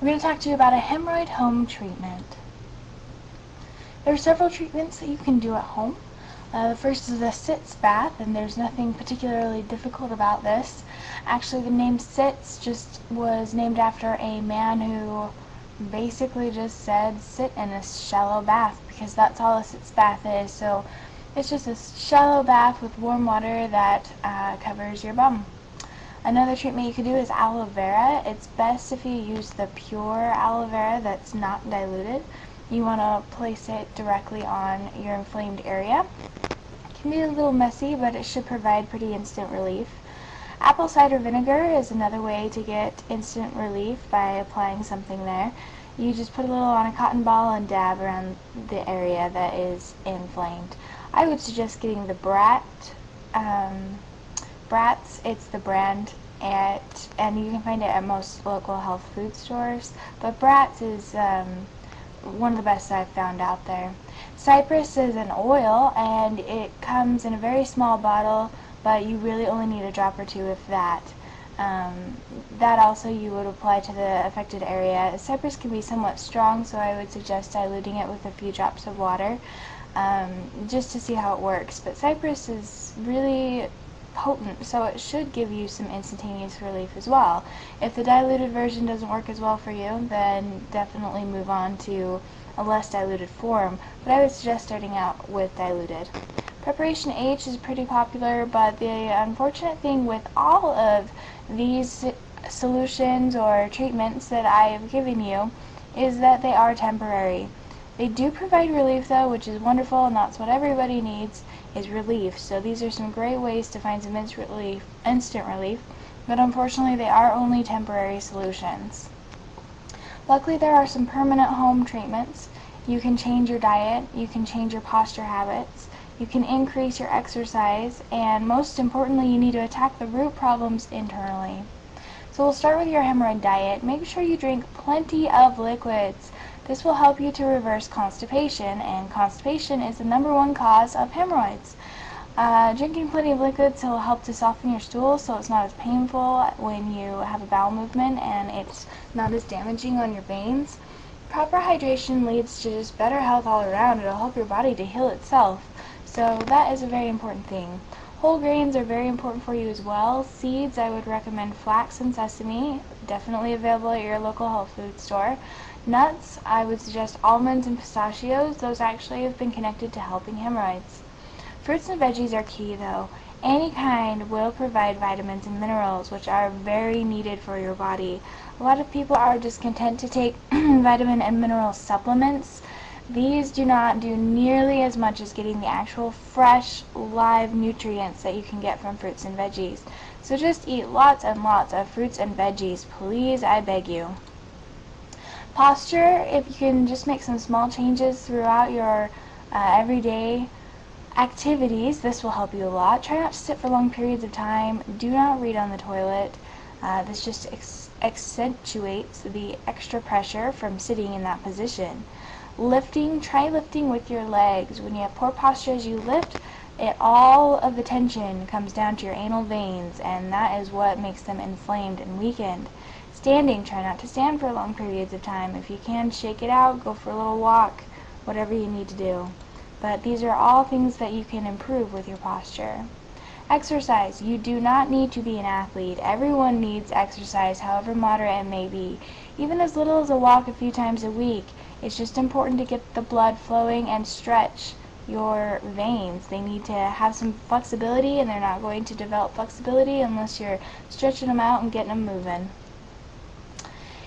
I'm going to talk to you about a hemorrhoid home treatment. There are several treatments that you can do at home. The first is the sitz bath, and there's nothing particularly difficult about this. Actually, the name sitz just was named after a man who basically just said sit in a shallow bath, because that's all a sitz bath is. So it's just a shallow bath with warm water that covers your bum. Another treatment you could do is aloe vera. It's best if you use the pure aloe vera that's not diluted. You want to place it directly on your inflamed area. It can be a little messy, but it should provide pretty instant relief. Apple cider vinegar is another way to get instant relief by applying something there. You just put a little on a cotton ball and dab around the area that is inflamed. I would suggest getting the Bratz, it's the brand, and you can find it at most local health food stores, but Bratz is one of the best I've found out there. Cypress is an oil, and it comes in a very small bottle, but you really only need a drop or two, if that. That also you would apply to the affected area. Cypress can be somewhat strong, so I would suggest diluting it with a few drops of water just to see how it works. But cypress is really potent, so it should give you some instantaneous relief as well. If the diluted version doesn't work as well for you, then definitely move on to a less diluted form, but I would suggest starting out with diluted. Preparation H is pretty popular, but the unfortunate thing with all of these solutions or treatments that I have given you is that they are temporary. They do provide relief though, which is wonderful, and that's what everybody needs, is relief. So these are some great ways to find some instant relief, but unfortunately they are only temporary solutions. Luckily there are some permanent home treatments. You can change your diet, you can change your posture habits, you can increase your exercise, and most importantly you need to attack the root problems internally. So we'll start with your hemorrhoid diet. Make sure you drink plenty of liquids. This will help you to reverse constipation, and constipation is the #1 cause of hemorrhoids. Drinking plenty of liquids will help to soften your stool so it's not as painful when you have a bowel movement, and it's not as damaging on your veins. Proper hydration leads to just better health all around. It'll help your body to heal itself. So that is a very important thing. Whole grains are very important for you as well. Seeds, I would recommend flax and sesame, definitely available at your local health food store. Nuts, I would suggest almonds and pistachios. Those actually have been connected to helping hemorrhoids. Fruits and veggies are key though. Any kind will provide vitamins and minerals, which are very needed for your body. A lot of people are just content to take vitamin and mineral supplements. These do not do nearly as much as getting the actual fresh, live nutrients that you can get from fruits and veggies. So just eat lots and lots of fruits and veggies, please, I beg you. Posture, if you can just make some small changes throughout your everyday activities, this will help you a lot. Try not to sit for long periods of time. Do not read on the toilet. This just accentuates the extra pressure from sitting in that position. Lifting, try lifting with your legs. When you have poor posture as you lift, all of the tension comes down to your anal veins, and that is what makes them inflamed and weakened. Standing, try not to stand for long periods of time. If you can, shake it out, go for a little walk, whatever you need to do. But these are all things that you can improve with your posture. Exercise. You do not need to be an athlete. Everyone needs exercise, however moderate it may be. Even as little as a walk a few times a week. It's just important to get the blood flowing and stretch your veins. They need to have some flexibility, and they're not going to develop flexibility unless you're stretching them out and getting them moving.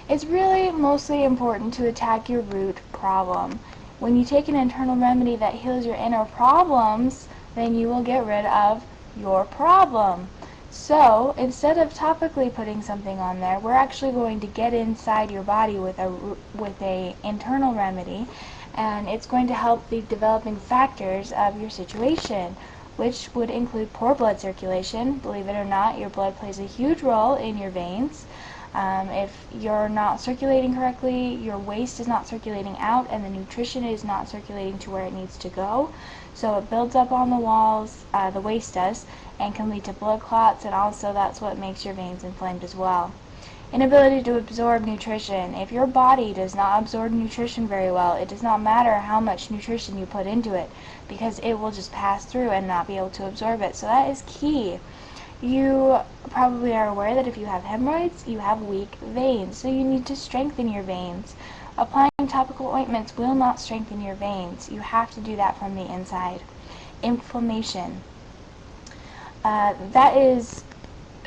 It's really mostly important to attack your root problem. When you take an internal remedy that heals your inner problems, then you will get rid of your problem. So instead of topically putting something on there, we're actually going to get inside your body with a internal remedy, and it's going to help the developing factors of your situation, which would include poor blood circulation. Believe it or not, your blood plays a huge role in your veins. If you're not circulating correctly, your waste is not circulating out, and the nutrition is not circulating to where it needs to go. So it builds up on the walls, the waste does, and can lead to blood clots, and also that's what makes your veins inflamed as well. Inability to absorb nutrition. If your body does not absorb nutrition very well, it does not matter how much nutrition you put into it, because it will just pass through and not be able to absorb it. So that is key. You probably are aware that if you have hemorrhoids, you have weak veins, so you need to strengthen your veins. Applying topical ointments will not strengthen your veins. You have to do that from the inside. Inflammation. That is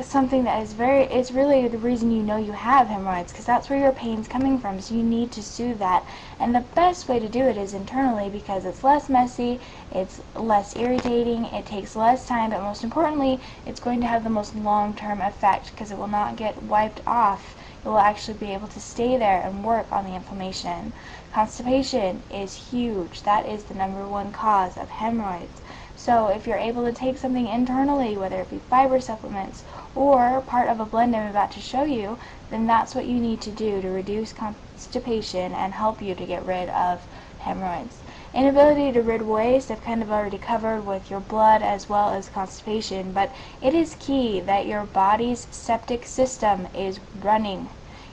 something that is it's really the reason you know you have hemorrhoids, because that's where your pain's coming from, so you need to soothe that. And the best way to do it is internally, because it's less messy, it's less irritating, it takes less time, but most importantly, it's going to have the most long-term effect, because it will not get wiped off. It will actually be able to stay there and work on the inflammation. Constipation is huge. That is the #1 cause of hemorrhoids. So if you're able to take something internally, whether it be fiber supplements or part of a blend I'm about to show you, then that's what you need to do to reduce constipation and help you to get rid of hemorrhoids. Inability to rid waste, I've kind of already covered with your blood as well as constipation, but it is key that your body's septic system is running.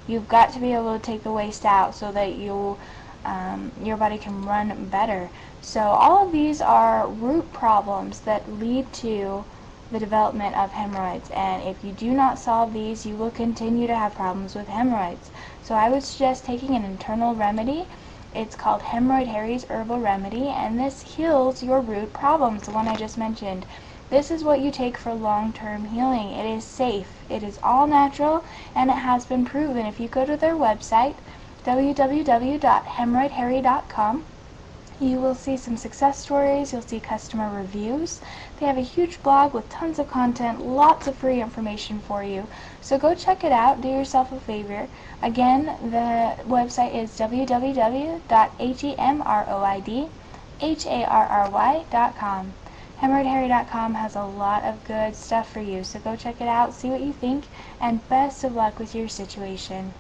You've got to be able to take the waste out so that your body can run better. So all of these are root problems that lead to the development of hemorrhoids, and if you do not solve these, you will continue to have problems with hemorrhoids. So I would suggest taking an internal remedy. It's called Hemorrhoid Harry's Herbal Remedy, and this heals your root problems, the one I just mentioned. This is what you take for long-term healing. It is safe, it is all natural, and it has been proven. If you go to their website, www.hemroidharry.com, you will see some success stories, you'll see customer reviews. They have a huge blog with tons of content, lots of free information for you. So go check it out, do yourself a favor. Again, the website is www.hemroidharry.com. Hemroidharry.com has a lot of good stuff for you, so go check it out, see what you think, and best of luck with your situation.